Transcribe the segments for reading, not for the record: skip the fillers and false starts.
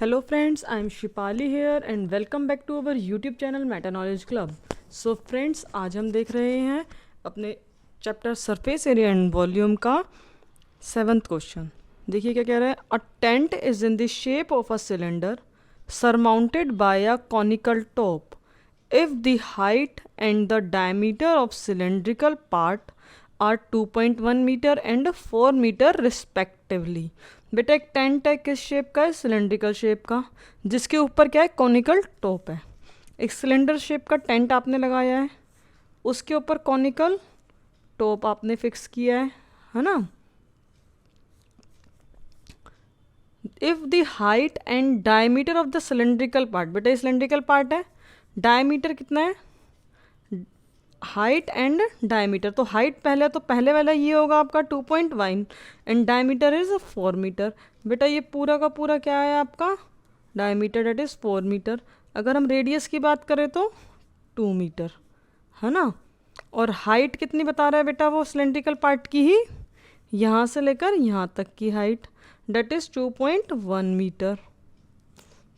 Hello friends, I am Shipali here and welcome back to our YouTube channel Meta Knowledge Club. So friends, आज हम देख रहे हैं अपने chapter surface area and volume का 7th question. देखिए क्या कह रहा है। A tent is in the shape of a cylinder surmounted by a conical top. If the height and the diameter of cylindrical part are 2.1 meter and 4 meter respectively. बेटा एक tent है, किस shape का है? सिलेंड्रिकल शेप का, जिसके ऊपर क्या है? कॉनिकल टॉप है। एक सिलेंडर शेप का टेंट आपने लगाया है, उसके ऊपर कॉनिकल टॉप आपने फिक्स किया है ना। If the height and diameter of the cylindrical part, बेटा ये सिलेंड्रिकल पार्ट है, डायमीटर कितना है? हाइट एंड डायमीटर, तो हाइट पहले, तो पहले वाला ये होगा आपका 2.1 एंड डायमीटर इज 4 मीटर। बेटा ये पूरा का पूरा क्या है आपका? Diameter, that is 4 metre. अगर हम रेडियस की बात करें तो 2 मीटर है ना। और हाइट कितनी बता रहा है बेटा? वो सिलेंड्रिकल पार्ट की ही यहाँ से लेकर यहाँ तक की height, that is 2.1 metre.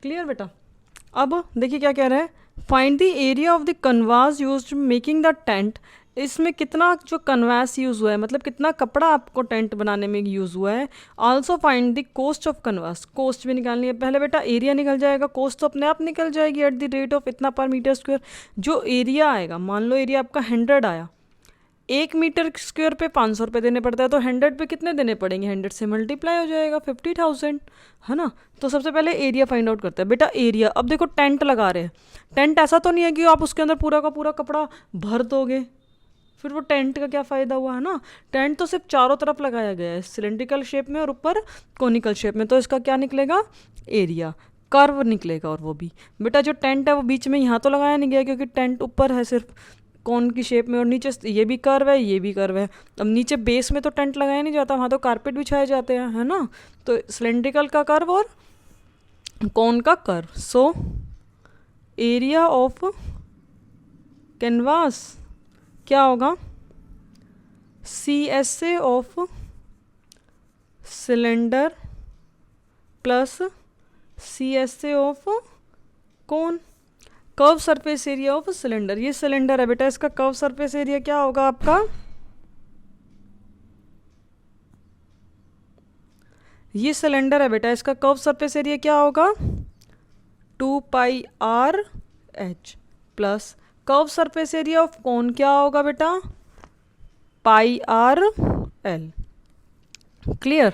Clear बेटा। अब देखिए क्या कह रहा है। Find the area of the canvas use making the tent. इसमें कितना जो कन्वास यूज़ हुआ है, मतलब कितना कपड़ा आपको टेंट बनाने में यूज़ हुआ है। Also find the cost of canvas, cost भी निकालनी है। पहले बेटा एरिया निकल जाएगा, कॉस्ट तो अपने आप निकल जाएगी एट द रेट ऑफ इतना पर मीटर स्क्वायर। जो एरिया आएगा, मान लो एरिया आपका 100 आया, 1 मीटर स्क्वायर पे 500 रुपये देने पड़ता है, तो 100 पे कितने देने पड़ेंगे? 100 से मल्टीप्लाई हो जाएगा 50,000 है ना। तो सबसे पहले एरिया फाइंड आउट करते हैं बेटा। एरिया, अब देखो टेंट लगा रहे हैं, टेंट ऐसा तो नहीं है कि आप उसके अंदर पूरा का पूरा कपड़ा भर दोगे, फिर वो टेंट का क्या फ़ायदा हुआ है ना। टेंट तो सिर्फ चारों तरफ लगाया गया है, सिलेंड्रिकल शेप में और ऊपर कॉनिकल शेप में, तो इसका क्या निकलेगा? एरिया, कर्व निकलेगा। और वो भी बेटा जो टेंट है वो बीच में यहाँ तो लगाया नहीं गया, क्योंकि टेंट ऊपर है सिर्फ कौन की शेप में, और नीचे ये भी कर्व है, ये भी कर्व है। अब नीचे बेस में तो टेंट लगाया नहीं जाता, वहाँ तो कारपेट बिछाए जाते हैं है ना। तो सिलेंड्रिकल का कर्व और कौन का curve. So area of canvas क्या होगा? CSA of cylinder plus CSA of कौन? Curve surface area of cylinder. ये सिलेंडर है बेटा, इसका कर्व सरफेस एरिया क्या होगा आपका? ये सिलेंडर है बेटा, इसका कर्व सरफेस एरिया क्या होगा? 2πRH plus curve surface area of कौन क्या होगा बेटा? πRL। क्लियर।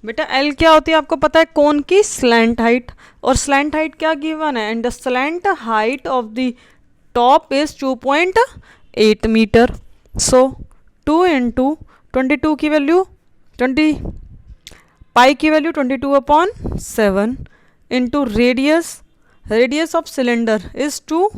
बेटा एल क्या होती है आपको पता है? कौन की स्लैंट हाइट, और स्लैंट हाइट क्या गिवन है? And the slant height of the top is 2.8 metre. So 2 into 22 की वैल्यू 20, पाई की value 22/7 into radius, radius of cylinder is 2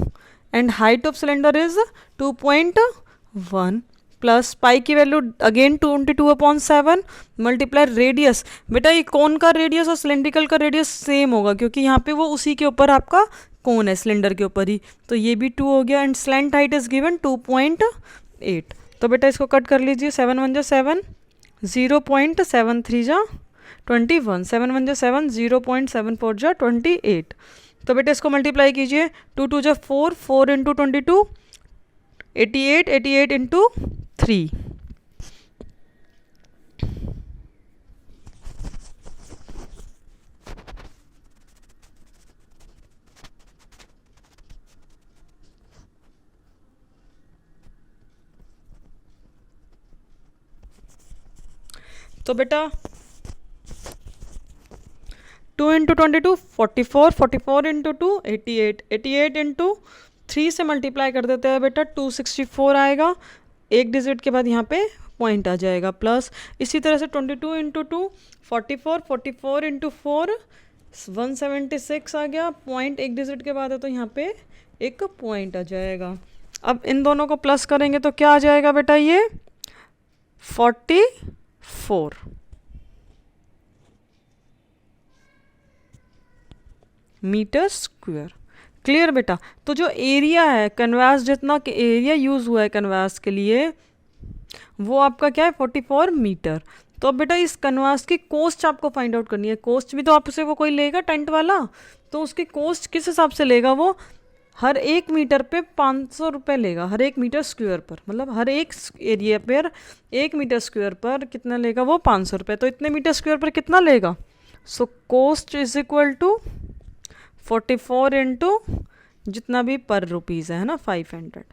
and height of cylinder is 2.1 plus pi की value again 22/7 multiply radius. बेटा ये कौन का radius और cylindrical का radius same होगा, क्योंकि यहाँ पे वो उसी के ऊपर आपका कौन है, सिलेंडर के ऊपर ही, तो ये भी 2 हो गया। And slant height is given 2.8। तो बेटा इसको कट कर लीजिए, 7 1 7, 0.73 जा 21, 7 1 7, 0.74 जा 28। तो बेटा इसको मल्टीप्लाई कीजिए, 2 2 जा 4, 4 इंटू 22 88, 88 इंटू 3। तो बेटा 2 इंटू 22 44, 44 इंटू 2 88, 88 इंटू 3 से मल्टीप्लाई कर देते हैं बेटा, 264 आएगा। एक डिजिट के बाद यहाँ पे पॉइंट आ जाएगा प्लस। इसी तरह से 22 इंटू 2 44, 44 इंटू 4 176 आ गया। पॉइंट एक डिजिट के बाद है तो यहाँ पे एक पॉइंट आ जाएगा। अब इन दोनों को प्लस करेंगे तो क्या आ जाएगा बेटा, ये 44 मीटर स्क्वायर। क्लियर बेटा। तो जो एरिया है कैनवास, जितना एरिया यूज हुआ है कैनवास के लिए, वो आपका क्या है 44 मीटर। तो अब बेटा इस कैनवास की कॉस्ट आपको फाइंड आउट करनी है। कॉस्ट भी तो आपसे वो कोई लेगा टेंट वाला, तो उसकी कॉस्ट किस हिसाब से लेगा, वो हर 1 मीटर पे 500 रुपये लेगा, हर 1 मीटर स्क्वायर पर, मतलब हर एक एरिया पर 1 मीटर स्क्वायर पर कितना लेगा वो 500 रुपये। तो इतने मीटर स्क्वायर पर कितना लेगा, so cost is equal to 44 into जितना भी पर रुपीज़ है ना 500।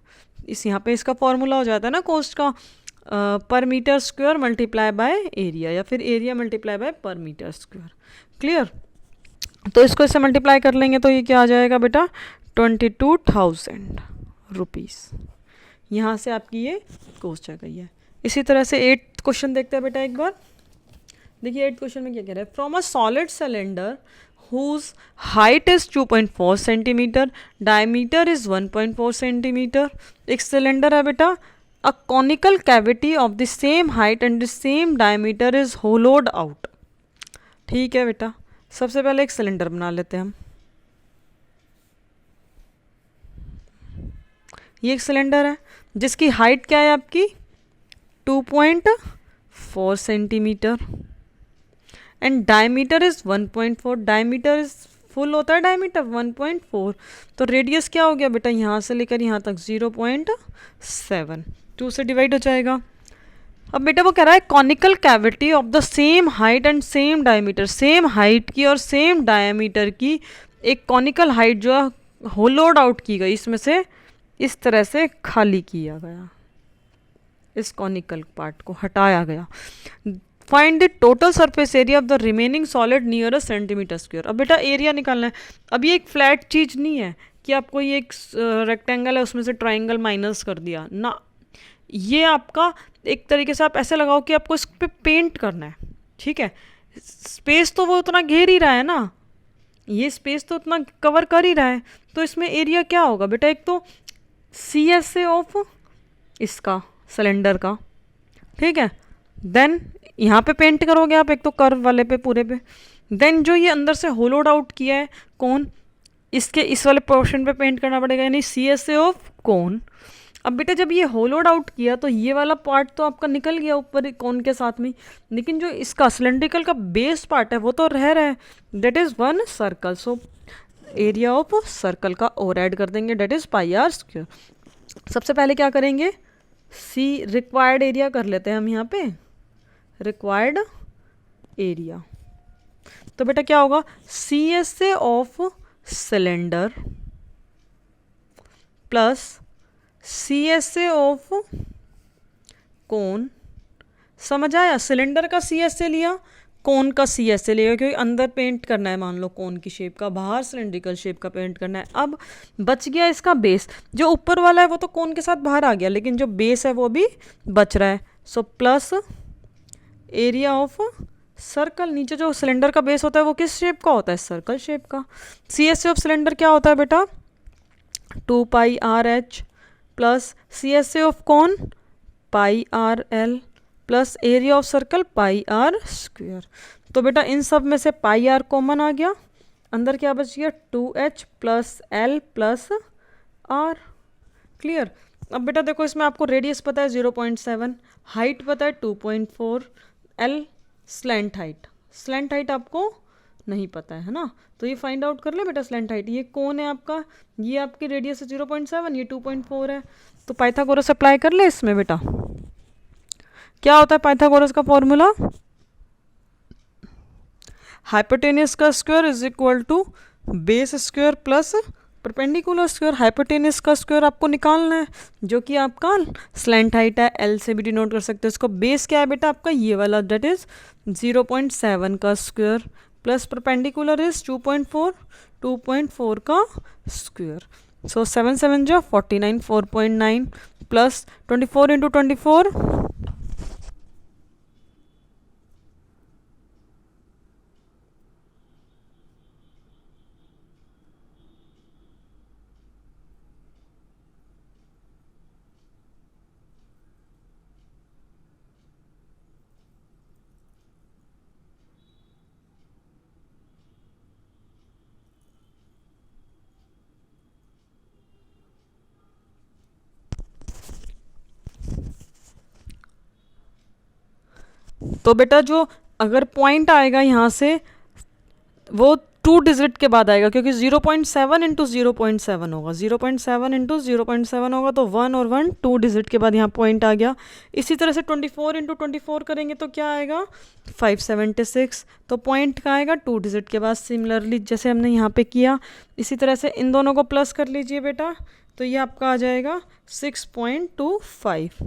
इस यहाँ पे इसका फॉर्मूला हो जाता है ना कॉस्ट का, per metre square multiply by area, या फिर area multiply by per metre square. Clear. तो इसको इससे मल्टीप्लाई कर लेंगे तो ये क्या आ जाएगा बेटा 22,000 रुपीज़। यहाँ से आपकी ये कॉस्ट आ गई है। इसी तरह से 8th क्वेश्चन देखते हैं बेटा एक बार। देखिए 8th क्वेश्चन में क्या कह रहा है, from a solid cylinder whose height is 2.4 centimetre, diameter is 1.4 centimetre. एक सिलेंडर है बेटा, a conical cavity of the same height and the same diameter is hollowed out। ठीक है बेटा, सबसे पहले एक सिलेंडर बना लेते हैं हम। ये एक सिलेंडर है जिसकी हाइट क्या है आपकी 2.4 centimetre and diameter is 1.4। Diameter is full होता है डायमीटर 1.4। तो रेडियस क्या हो गया बेटा, यहाँ से लेकर यहाँ तक 0.7, 2 से डिवाइड हो जाएगा। अब बेटा वो कह रहा है conical cavity of the same height and same diameter, same height की और सेम डायमीटर की एक कॉनिकल हाइट जो है होलोड आउट की गई, इसमें से इस तरह से खाली किया गया, इस कॉनिकल पार्ट को हटाया गया। Find the total surface area of the remaining solid near a centimetre square. अब बेटा एरिया निकालना है। अब ये एक फ्लैट चीज़ नहीं है कि आपको ये एक रेक्टेंगल है उसमें से ट्राइंगल माइनस कर दिया ना, ये आपका एक तरीके से आप ऐसे लगाओ कि आपको इस पर पेंट करना है। ठीक है, स्पेस तो वो उतना घेर ही रहा है ना, ये स्पेस तो उतना कवर कर ही रहा है, तो इसमें एरिया क्या होगा बेटा, एक तो सी एस ए ऑफ इसका सिलेंडर का, ठीक है, देन यहाँ पे पेंट करोगे आप एक तो कर्व वाले पे पूरे पे, देन जो ये अंदर से होलोड आउट किया है कौन, इसके इस वाले पोर्शन पे पेंट करना पड़ेगा, यानी सी एस ए ऑफ कोन। अब बेटा जब ये होलोड आउट किया तो ये वाला पार्ट तो आपका निकल गया ऊपर कोन के साथ में, लेकिन जो इसका सिलेंड्रिकल का बेस पार्ट है वो तो रह रहा है, that is 1 circle. So area of circle का और ऐड कर देंगे, that is pi are square. सबसे पहले क्या करेंगे, सी रिक्वायर्ड एरिया कर लेते हैं हम यहाँ पे, रिक्वायर्ड एरिया। तो बेटा क्या होगा, C S A of cylinder plus C S A of cone. समझ आया, सिलेंडर का सी एस ए लिया, कोन का सी एस ए लिया, क्योंकि अंदर पेंट करना है मान लो कोन की शेप का, बाहर सिलेंड्रिकल शेप का पेंट करना है। अब बच गया इसका बेस, जो ऊपर वाला है वो तो कोन के साथ बाहर आ गया, लेकिन जो बेस है वो भी बच रहा है। So plus area of circle, नीचे जो सिलेंडर का बेस होता है वो किस शेप का होता है, सर्कल शेप का। C S A of cylinder क्या होता है बेटा 2 pi r h plus C S A of कौन pi r l plus area of circle pi are square. तो बेटा इन सब में से पाई आर कॉमन आ गया, अंदर क्या बच गया 2h plus L plus R. Clear. अब बेटा देखो इसमें आपको रेडियस पता है 0.7, हाइट पता है 2.4, L slant height, slant height आपको नहीं पता है ना, तो ये फाइंड आउट कर ले बेटा स्लैंट हाइट। ये कौन है आपका, ये आपकी रेडियस है 0.7, ये 2.4 है, तो पाइथागोरस अप्लाई कर ले इसमें बेटा। क्या होता है पाइथागोरस का फॉर्मूला, हाइपोटेनियस का square is equal to base square plus perpendicular square. Hypotenuse का स्क्वायर आपको निकालना है जो कि आपका स्लैंट हाइट है, एल से भी डिनोट कर सकते हो इसको। बेस क्या है बेटा आपका ये वाला, डेट इज 0.7 का स्क्वायर प्लस परपेंडिकुलर इज 2.4, 2.4 का स्क्वायर। सो 7 7 जो 49, 4.9 प्लस 24 इंटू 24, तो बेटा जो अगर पॉइंट आएगा यहाँ से वो 2 डिजिट के बाद आएगा, क्योंकि 0.7 इंटू 0.7 होगा, 0.7 इंटू 0.7 होगा, तो 1 और 1 2 डिजिट के बाद यहाँ पॉइंट आ गया। इसी तरह से 24 इंटू 24 करेंगे तो क्या आएगा 576, तो पॉइंट का आएगा 2 डिजिट के बाद, सिमिलरली जैसे हमने यहाँ पे किया। इसी तरह से इन दोनों को प्लस कर लीजिए बेटा, तो ये आपका आ जाएगा 6.25।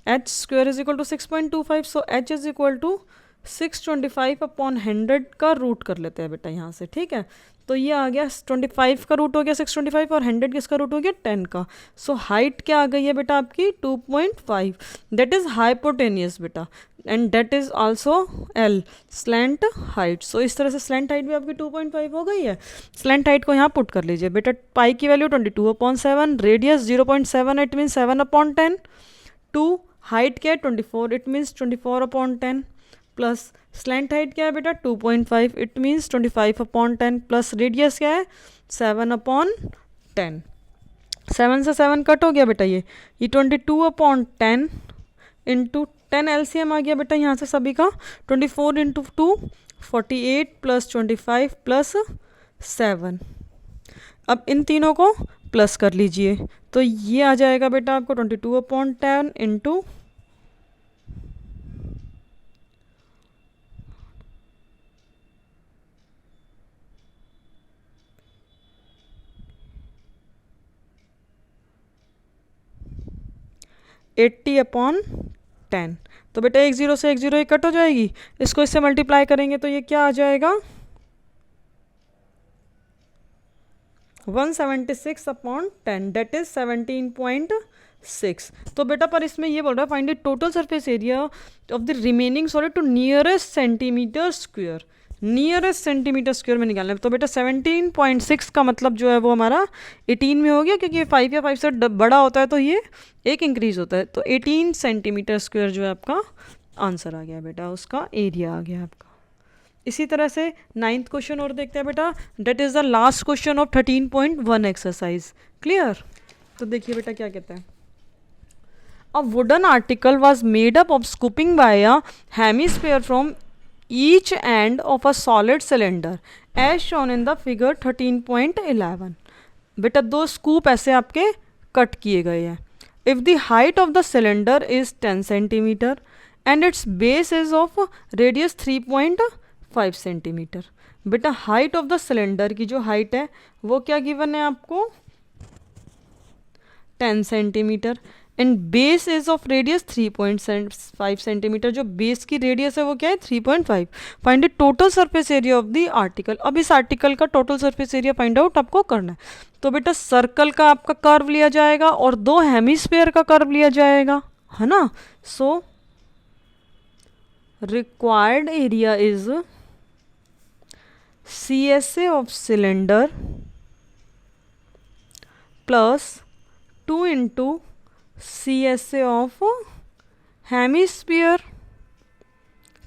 H square is equal to 6.25, so H is equal to 625 upon 100 का रूट कर लेते हैं बेटा यहाँ से, ठीक है। तो ये आ गया 25 का रूट हो गया 625 और 100 किसका रूट हो गया 10 का। सो हाइट क्या आ गई है बेटा आपकी 2.5, दैट इज हाइपोटेनियस बेटा, and that is also l slant height. So इस तरह से स्लैंट हाइट भी आपकी 2.5 हो गई है। स्लैंट हाइट को यहाँ पुट कर लीजिए बेटा, पाई की value 22/7, radius 0.7 it means 7/10, 2 height क्या है 24 it means 24/10, plus slant height क्या है बेटा 2.5 इट मीन्स 25/10, प्लस रेडियस क्या है 7/10। 7 से 7 कट हो गया बेटा, ये 22/10 इंटू 10 एलसीएम आ गया बेटा यहाँ से सभी का, 24 इंटू 2 48 प्लस 25 प्लस 7। अब इन तीनों को प्लस कर लीजिए, तो ये आ जाएगा बेटा आपको 22/10 इंटू 80/10। तो बेटा एक जीरो से एक जीरो कट हो जाएगी, इसको इससे मल्टीप्लाई करेंगे तो ये क्या आ जाएगा 176/10, दैट इज 17.6। तो बेटा पर इसमें ये बोल रहा है find the total surface area of the remaining solid to nearest centimetre square, nearest centimetre square में निकालना है। तो बेटा 17.6 का मतलब जो है वो हमारा 18 में हो गया, क्योंकि ये 5 या 5 से बड़ा होता है तो ये एक इंक्रीज होता है, तो 18 सेंटीमीटर स्क्वायर जो है आपका आंसर आ गया बेटा, उसका एरिया आ गया आपका। इसी तरह से 9th क्वेश्चन और देखते हैं बेटा, that is the last question of 13.1 exercise. Clear? तो देखिए बेटा क्या कहता है, a wooden article was made up of scooping by a hemisphere from each end of a solid cylinder as shown in the figure 13.11। बेटा दो scoop ऐसे आपके कट किए गए हैं। If the height of the cylinder is 10 centimetre and it's base is of radius 3.5 centimetre. बेटा height of the cylinder की जो हाइट है वो क्या गिवन है आपको 10 centimetre and base is of radius 3.5 centimetre. जो बेस की रेडियस है वो क्या है 3.5। Find the total surface area of the article. अब इस आर्टिकल का total surface area find out आपको करना है। तो बेटा सर्कल का आपका कर्व लिया जाएगा और दो हेमिस्फीयर का कर्व लिया जाएगा, है ना। So required area is CSA of cylinder plus 2 into CSA of hemisphere.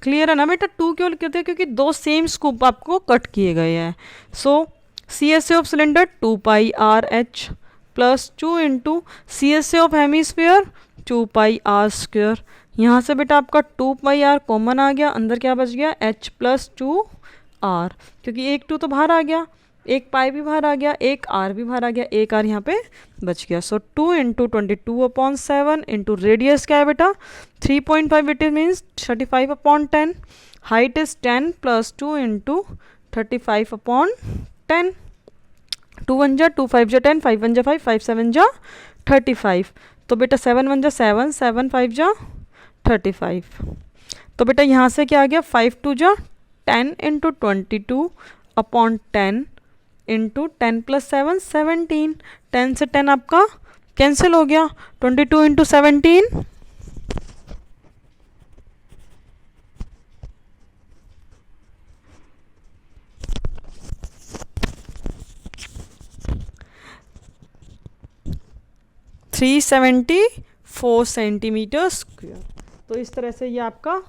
Clear है ना बेटा। 2 क्यों लिखते हैं, क्योंकि दो सेम स्कूप आपको कट किए गए हैं। सो CSA of cylinder 2πRH plus 2 into CSA of hemisphere 2πr²। यहाँ से बेटा आपका 2πr कॉमन आ गया, अंदर क्या बच गया H प्लस 2r, क्योंकि एक 2 तो बाहर आ गया, एक पाई भी बाहर आ गया, एक आर भी बाहर आ गया, एक आर यहाँ पे बच गया। सो 2 इंटू 22/7 इंटू रेडियस क्या है बेटा 3.5 it means 35/10। Height is 10 plus 2 into 35/10। 2 1 जा 2 5 जा 10, 5 1 जा 5, 5 7 जा 35। तो बेटा 7 1 जा 7, 7 5 जा 35। तो बेटा यहाँ से क्या आ गया 5 2 जा 10 इंटू 22/10 इंटू 10 प्लस 7 17। 10 से 10 आपका कैंसिल हो गया, 22 इंटू 17 374 सेंटीमीटर स्क्वायर। तो इस तरह से ये आपका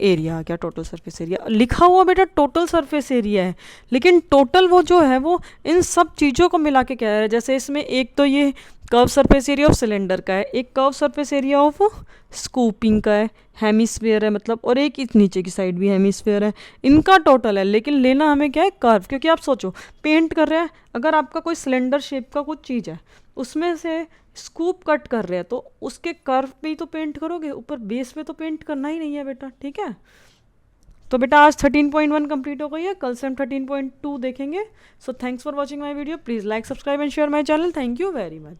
एरिया आ गया, टोटल सरफेस एरिया। लिखा हुआ बेटा टोटल सरफेस एरिया है, लेकिन टोटल वो जो है वो इन सब चीज़ों को मिला के कह रहा है। जैसे इसमें एक तो ये curve surface area of cylinder का है, एक curve surface area of scooping का है, हेमिस्फीयर है मतलब, और एक इस नीचे की साइड भी हेमिस्फीयर है। इनका टोटल है, लेकिन लेना हमें क्या है, कर्व। क्योंकि आप सोचो पेंट कर रहे हैं, अगर आपका कोई सिलेंडर शेप का कुछ चीज़ है, उसमें से स्कूप कट कर रहे हैं, तो उसके कर्व पे ही तो पेंट करोगे, ऊपर बेस पे तो पेंट करना ही नहीं है बेटा, ठीक है। तो बेटा आज 13.1 कंप्लीट हो गई है, कल से हम 13.2 देखेंगे। So thanks for watching my video, please like subscribe and share my channel. Thank you very much.